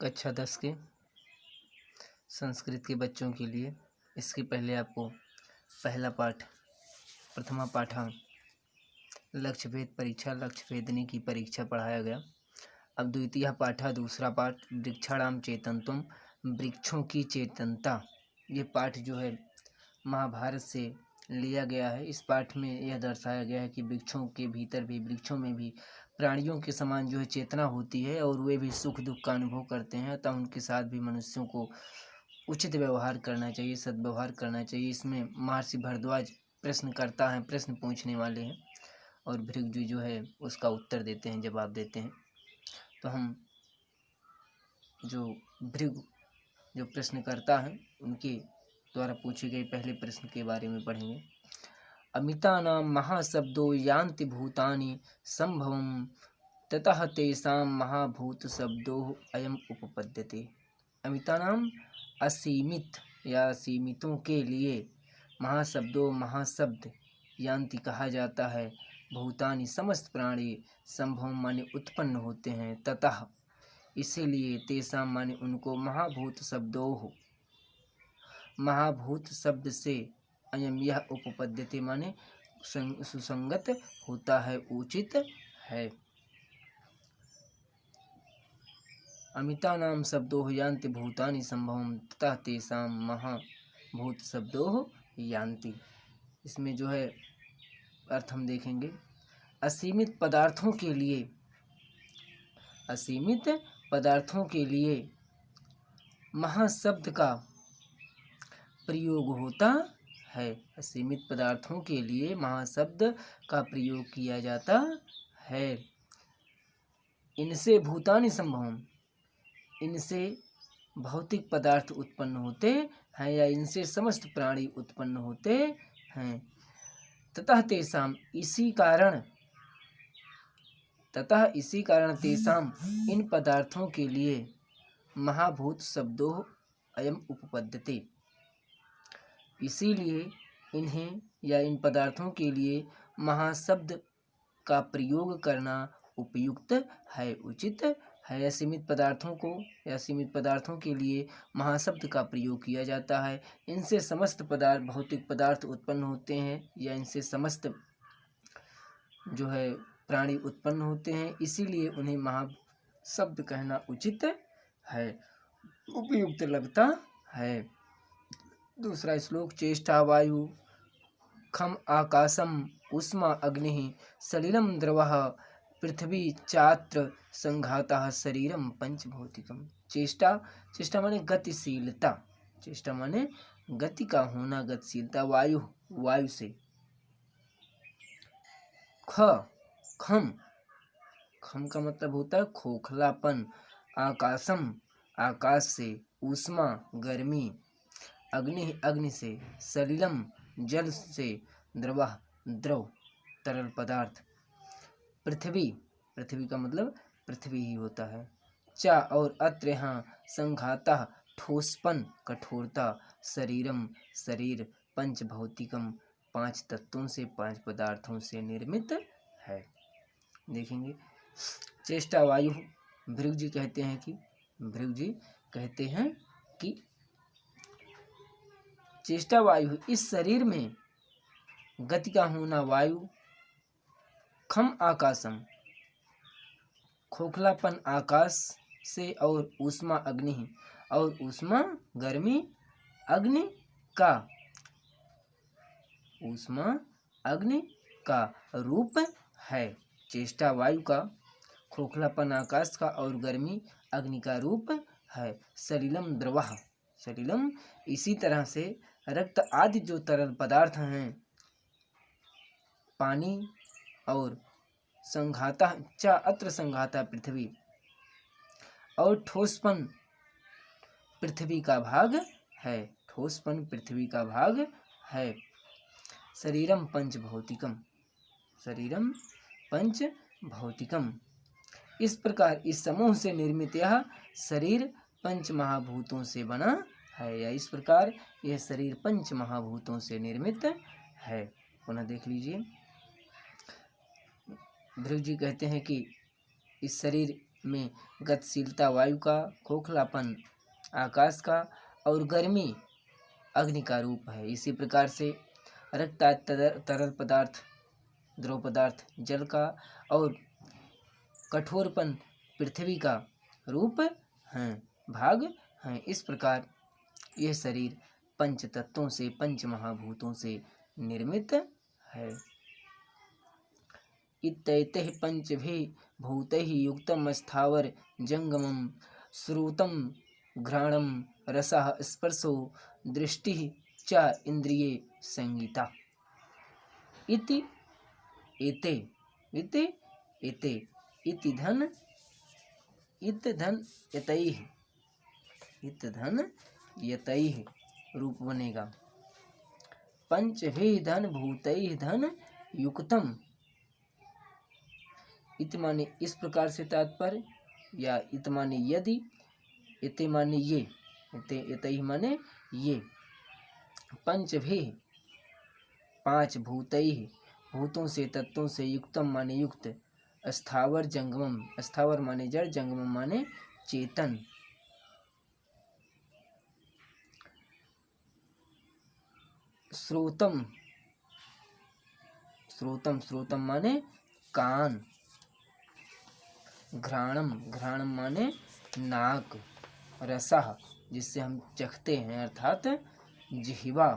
कक्षा 10 के संस्कृत के बच्चों के लिए इसके पहले आपको पहला पाठ प्रथमा पाठा लक्ष्य भेद परीक्षा लक्ष्य भेदने की परीक्षा पढ़ाया गया। अब द्वितीय पाठा दूसरा पाठ वृक्षाणाम चेतनत्वम वृक्षों की चेतनता। ये पाठ जो है महाभारत से लिया गया है। इस पाठ में यह दर्शाया गया है कि वृक्षों के भीतर भी वृक्षों में भी प्राणियों के समान जो है चेतना होती है और वे भी सुख दुख का अनुभव करते हैं, अतः उनके साथ भी मनुष्यों को उचित व्यवहार करना चाहिए, सद्व्यवहार करना चाहिए। इसमें महर्षि भारद्वाज प्रश्न करता है, प्रश्न पूछने वाले हैं और भृगु जी जो है उसका उत्तर देते हैं, जवाब देते हैं। तो हम जो भृगु जो प्रश्न करता है उनके द्वारा पूछे गए पहले प्रश्न के बारे में पढ़ेंगे। अमितानां महाशब्दो यान्ति भूतानि संभवं ततः तेषां महाभूत शब्दो अयम उपपद्यते। अमितानां असीमित या सीमितों के लिए महाशब्दो महाशब्द यान्ति कहा जाता है, भूतानि समस्त प्राणी संभव माने उत्पन्न होते हैं, ततः इसीलिए तेषां माने उनको महाभूत शब्दों महाभूत शब्द से अयम यह उपपद्यते माने सुसंगत होता है, उचित है। अमितानां शब्दों यान्ति भूतानि संभवं ततः तेषां महाभूत शब्दों यान्ति। इसमें जो है अर्थ हम देखेंगे। असीमित पदार्थों के लिए असीमित पदार्थों के लिए महाशब्द का प्रयोग होता है। असीमित पदार्थों के लिए महाशब्द का प्रयोग किया जाता है। इनसे भूतानि संभवम, इनसे भौतिक पदार्थ उत्पन्न होते हैं या इनसे समस्त प्राणी उत्पन्न होते हैं। ततः तेषाम इसी कारण तेषाम इन पदार्थों के लिए महाभूत शब्दों अयम उपपद्यते, इसीलिए इन्हें या इन पदार्थों के लिए महाशब्द का प्रयोग करना उपयुक्त है, उचित है। सीमित पदार्थों को या सीमित पदार्थों के लिए महाशब्द का प्रयोग किया जाता है। इनसे समस्त पदार्थ भौतिक पदार्थ उत्पन्न होते हैं या इनसे समस्त जो है प्राणी उत्पन्न होते हैं, इसीलिए उन्हें महाशब्द कहना उचित है, उपयुक्त लगता है। दूसरा श्लोक। चेष्टा वायु खम आकाशम उष्मा अग्नि सलिलम द्रवः पृथ्वी चात्र संघातः शरीरम पंचभौतिकम। चेष्टा माने गतिशीलता, चेष्टा माने गति का होना, गतिशीलता। वायु से। खम का मतलब होता है खोखलापन। आकाशम आकाश से, ऊष्मा गर्मी, अग्नि से, सलिलम जल से, द्रवः द्रव तरल पदार्थ, पृथ्वी का मतलब पृथ्वी ही होता है। चा और अत्र यहाँ संघातः ठोसपन कठोरता, शरीरम शरीर, पंच भौतिकम पांच तत्वों से पांच पदार्थों से निर्मित है। देखेंगे। चेष्टा वायु भृगु जी कहते हैं कि चेष्टा वायु इस शरीर में गति का होना वायु, खम आकाशम खोखलापन आकाश से, और ऊष्मा अग्नि और ऊष्मा गर्मी अग्नि का रूप है। चेष्टा वायु का, खोखलापन आकाश का और गर्मी अग्नि का रूप है। सलिलम द्रवः, सलिलम इसी तरह से रक्त आदि जो तरल पदार्थ हैं, पानी, और संघाता चा अत्र संघाता पृथ्वी, और ठोसपन पृथ्वी का भाग है, ठोसपन पृथ्वी का भाग है। शरीरम पंच भौतिकम, इस प्रकार इस समूह से निर्मित यह शरीर पंच महाभूतों से बना है, या इस प्रकार यह शरीर पंच महाभूतों से निर्मित है। पुनः देख लीजिए। भृगु जी कहते हैं कि इस शरीर में गतिशीलता वायु का, खोखलापन आकाश का और गर्मी अग्नि का रूप है। इसी प्रकार से रक्त तरल पदार्थ, द्रव पदार्थ जल का और कठोरपन पृथ्वी का रूप हैं, भाग हैं। इस प्रकार यह शरीर पंच तत्वों से, पंच महाभूतों से निर्मित है। इत्येतैः पंचभिः भूतैः युक्तम् स्थावर जंगमं श्रुतं घ्राणं रसः स्पर्शो दृष्टिः च इंद्रिये संगीता। इति एते इति एते इति धन यतैः रूप बनेगा। पंचभिः धन भूतैः धन युक्तम। इत माने इस प्रकार से तात्पर्य, या इत माने यदि, इते माने ये, इतैः माने ये। पंचभिः पांच, भूतैः भूतों से, तत्वों से, युक्तम माने युक्त, स्थावर जंगमम, स्थावर माने जड़, जंगमम माने चेतन। श्रोतम, श्रोतम श्रोतम माने कान। घ्राणम, घ्राणम माने नाक। रसः जिससे हम चखते हैं अर्थात जिह्वा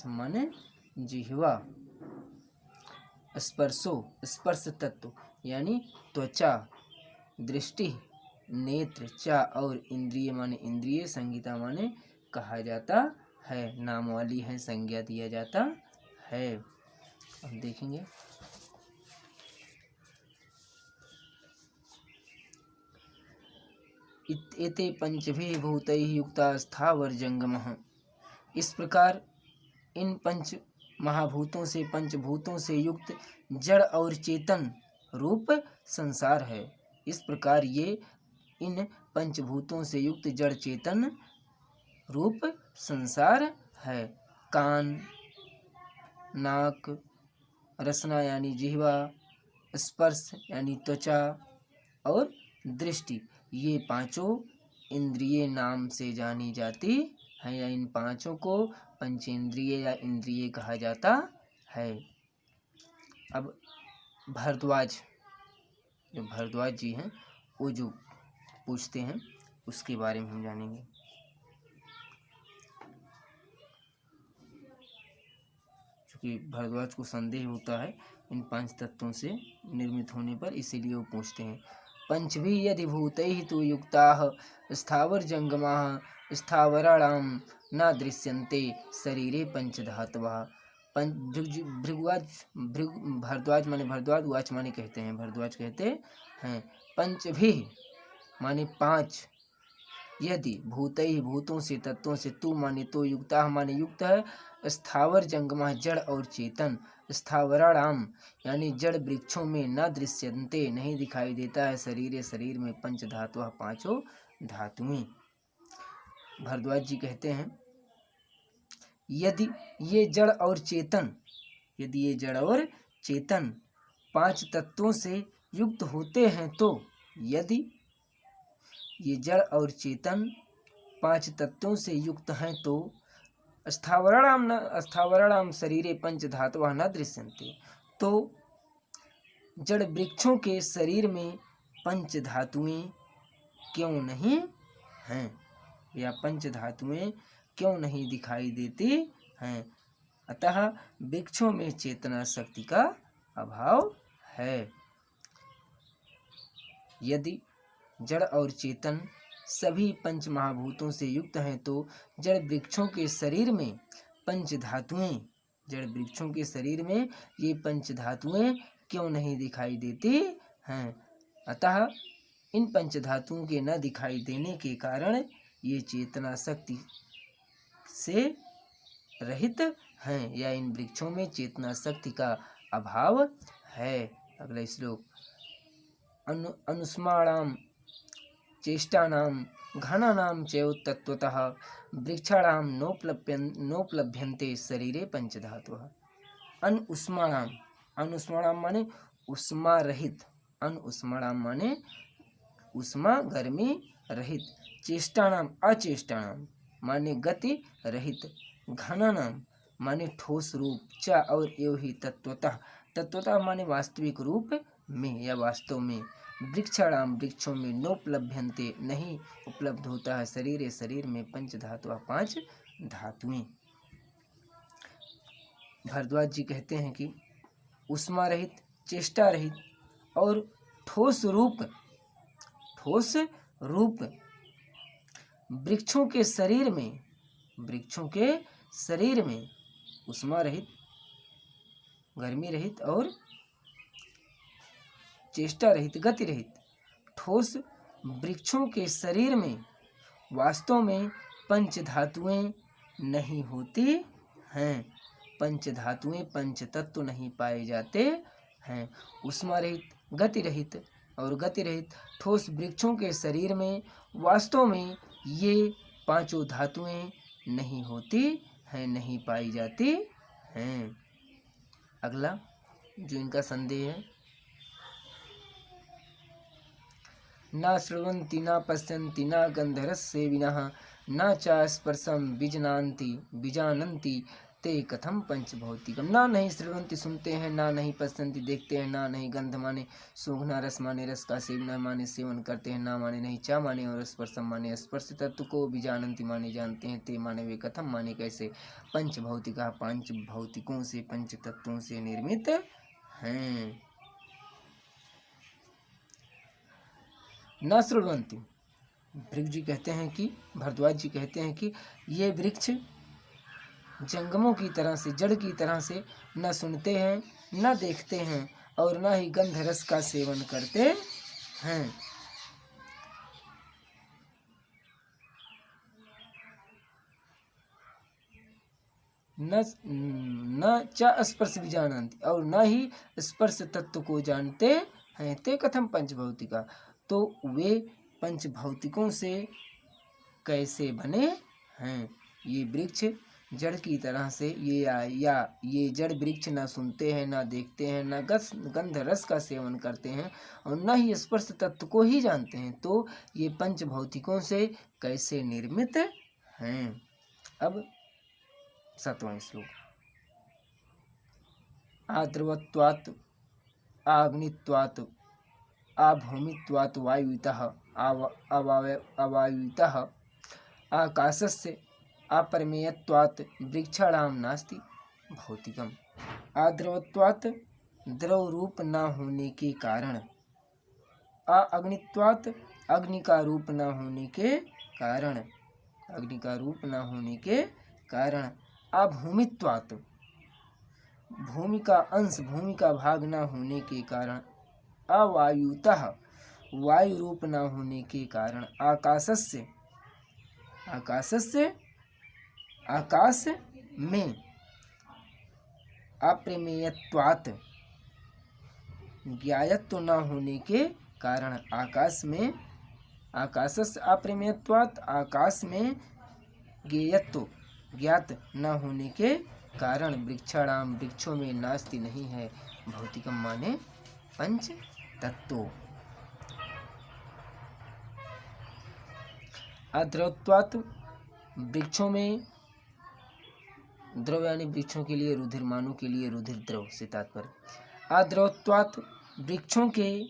माने जिह्वा। स्पर्शो, स्पर्श तत्व यानी त्वचा। दृष्टि नेत्र, चा और इंद्रिय माने इंद्रिय, संगीता माने कहा जाता है, नाम वाली है, संज्ञा दिया जाता है। अब देखेंगे एते पंचभिः भूतैः युक्ता स्थावर जंगमः। इस प्रकार इन पंच महाभूतों से, पंचभूतों से युक्त जड़ और चेतन रूप संसार है। इस प्रकार ये इन पंचभूतों से युक्त जड़ चेतन रूप संसार है। कान, नाक, रसना यानी जिह्वा, स्पर्श यानी त्वचा और दृष्टि, ये पांचों इंद्रिय नाम से जानी जाती है, या इन पांचों को पंचेंद्रिय या इंद्रिय कहा जाता है। अब भारद्वाज, जो भारद्वाज जी हैं, वो जो पूछते हैं उसके बारे में हम जानेंगे। क्योंकि भारद्वाज को संदेह होता है इन पांच तत्वों से निर्मित होने पर, इसीलिए वो पूछते हैं। पंचभिः यदि भूतैः तु युक्ताः स्थावर जंगमाः स्थावराणां न दृश्यन्ते शरीरे पंचधातवः। भारद्वाज माने भारद्वाज, वाच माने कहते हैं, भारद्वाज कहते हैं पंचभिः माने पांच, यदि भूतैः भूतों से, तत्वों से, तू माने तो, युक्ता माने युक्त है, स्थावर जंगमा जड़ और चेतन, स्थावराणाम यानी जड़ वृक्षों में, न दृश्यन्ते नहीं दिखाई देता है, शरीर शरीर में, पंच धातु पांचों धातुएं। भारद्वाज जी कहते हैं यदि ये जड़ और चेतन, यदि ये जड़ और चेतन पांच तत्वों से युक्त होते हैं तो, यदि ये जड़ और चेतन पांच तत्वों से युक्त हैं तो, स्थावराणाम शरीरे पंच धातुः न दृश्यन्ते, तो जड़ वृक्षों के शरीर में पंच धातुएं क्यों नहीं हैं, या पंच धातुएं क्यों नहीं दिखाई देती हैं। अतः वृक्षों में चेतना शक्ति का अभाव है। यदि जड़ और चेतन सभी पंच महाभूतों से युक्त हैं तो जड़ वृक्षों के शरीर में पंच धातुएं, जड़ वृक्षों के शरीर में ये पंच धातुएं क्यों नहीं दिखाई देती हैं। अतः इन पंच धातुओं के न दिखाई देने के कारण ये चेतना शक्ति से रहित हैं, या इन वृक्षों में चेतना शक्ति का अभाव है। अगला श्लोक, अनुस्माणाम चेष्टानाम घनानाम चैव तत्वतः वृक्षाणाम नोपलभ्यन्ते शरीरे पंचधातुः। अनुस्माणाम, अनुस्माणाम माने उष्मा रहित, अनुस्माणाम माने उष्मा गर्मी रहित। चेष्टाणाम अचेष्टाणाम माने गति रहित। घनानाम माने ठोस रूप। च और एव ही तत्वतः, तत्वतः माने वास्तविक रूप में या वास्तव में। वृक्षाणाम वृक्षों में। नोपलभ्यन्ते नहीं उपलब्ध होता है। शरीर शरीर में। पंच धातु 5 धातुएं। भारद्वाज जी कहते हैं कि उष्मा रहित, चेष्टा रहित और ठोस रूप वृक्षों के शरीर में, वृक्षों के शरीर में उष्मा रहित, गर्मी रहित और चेष्टा रहित, गति रहित ठोस वृक्षों के शरीर में वास्तव में पंच धातुएं नहीं होती हैं। पंच धातुएं, पंच तत्व नहीं पाए जाते हैं। उष्मा रहित, गति रहित और गति रहित ठोस वृक्षों के शरीर में वास्तव में ये पांचों धातुएं नहीं होती हैं, नहीं पाई जाती हैं। अगला जो इनका संदेह है, न शृण्वन्ति न पश्यन्ति न गन्धरससेविनः न च स्पर्शं विजानन्ति ते कथम पंचभौतिकम। ना नहीं शृण्वन्ति सुनते हैं, ना नहीं पश्यन्ति देखते हैं, ना नहीं गंध माने सूंघना, रस माने रस का सेवना माने सेवन करते हैं, ना माने नहीं चा माने और स्पर्शम माने स्पर्श तत्व को विजानन्ति माने जानते हैं, ते माने वे कथम माने कैसे पंचभौतिका पांच भौतिकों से, पंच तत्वों से निर्मित हैं। न शृण्वन्ति, भृगु जी कहते हैं कि, भारद्वाज जी कहते हैं कि ये वृक्ष जंगमों की तरह से, जड़ की तरह से न सुनते हैं, न देखते हैं और न ही गंध रस का सेवन करते हैं। न च स्पर्श विजानन्ति और न ही स्पर्श तत्व को जानते हैं। ते कथम पंचभौतिका, तो वे पंचभौतिकों से कैसे बने हैं। ये वृक्ष जड़ की तरह से, ये जड़ वृक्ष ना सुनते हैं, ना देखते हैं, ना गंध रस का सेवन करते हैं और न ही स्पर्श तत्व को ही जानते हैं, तो ये पंच भौतिकों से कैसे निर्मित हैं। अब 7वां श्लोक। आद्रवत्वात् आग्नित्वात् आभूमित्वात् वायुतः अवायुतः आकाशस्य अपरिमेयत्वात् वृक्षाणाम नास्ति भौतिकम। आद्रवत्वात् द्रव रूप न होने के कारण, अग्नित्वात् अग्नि का रूप न होने के कारण, अग्नि का रूप न होने के कारण, अभूमित्वात् भूमि का अंश, भूमि का भाग न होने के कारण, अवायुतः वायु रूप न होने के कारण, आकाशस्य आकाश में अप्रमेयत्वात् ज्ञायत्व न होने के कारण, आकाश में आकाशस्य अप्रमेयत्वात् आकाश में ज्ञेयत्व ज्ञात न होने के कारण, वृक्षाणाम वृक्षों में नास्ति नहीं है, भौतिकम माने पंच तत्व। अद्रवत्वात् वृक्षों में, द्रव यानी वृक्षों के लिए रुधिर, मानव के लिए रुधिर द्रव से तात्पर्य। अद्रवत्वात् वृक्षों के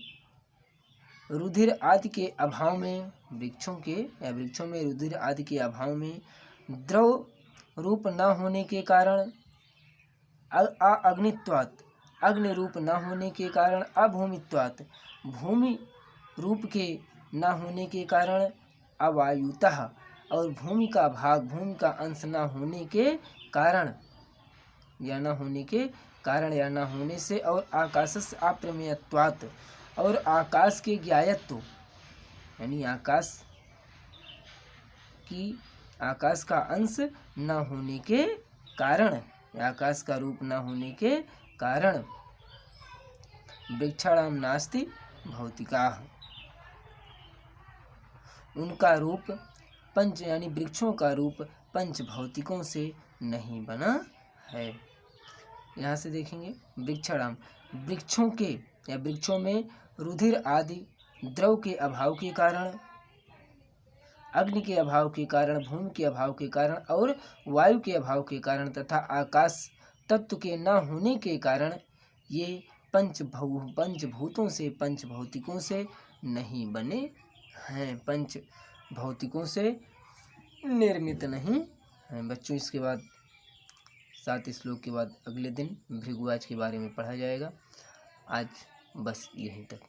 रुधिर आदि के अभाव में, वृक्षों के या वृक्षों में रुधिर आदि के अभाव में, द्रव रूप न होने के कारण, अग्नित्वात् अग्नि रूप न होने के कारण, अभूमित्वात् भूमि रूप के न होने के कारण, अवायुतः और भूमि का भाग, भूमि का अंश न होने के कारण या न होने के कारण या न होने से, और आकाशस्य अप्रमेयत्वात् और आकाश के ज्ञायत्व यानी आकाश का अंश न होने के कारण, आकाश का रूप न होने के कारण, वृक्षाणाम नास्ति भौतिकाः उनका रूप पंच यानी वृक्षों का रूप पंच भौतिकों से नहीं बना है। यहाँ से देखेंगे वृक्षाणाम वृक्षों के या वृक्षों में रुधिर आदि द्रव के अभाव के कारण, अग्नि के अभाव के कारण, भूमि के अभाव के कारण और वायु के अभाव के कारण तथा आकाश तत्व के न होने के कारण ये पंचभूतों से, पंचभौतिकों से नहीं बने हैं, पंच भौतिकों से निर्मित नहीं हैं। बच्चों, इसके बाद 7 श्लोक के बाद अगले दिन भृगुराज के बारे में पढ़ा जाएगा। आज बस यहीं तक।